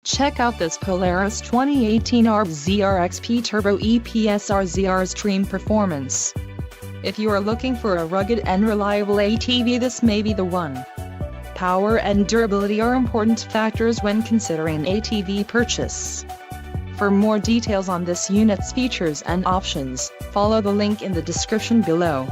Check out this Polaris 2018 RZR XP Turbo EPS RZR Xtreme Performance. If you are looking for a rugged and reliable ATV, this may be the one. Power and durability are important factors when considering ATV purchase. For more details on this unit's features and options, follow the link in the description below.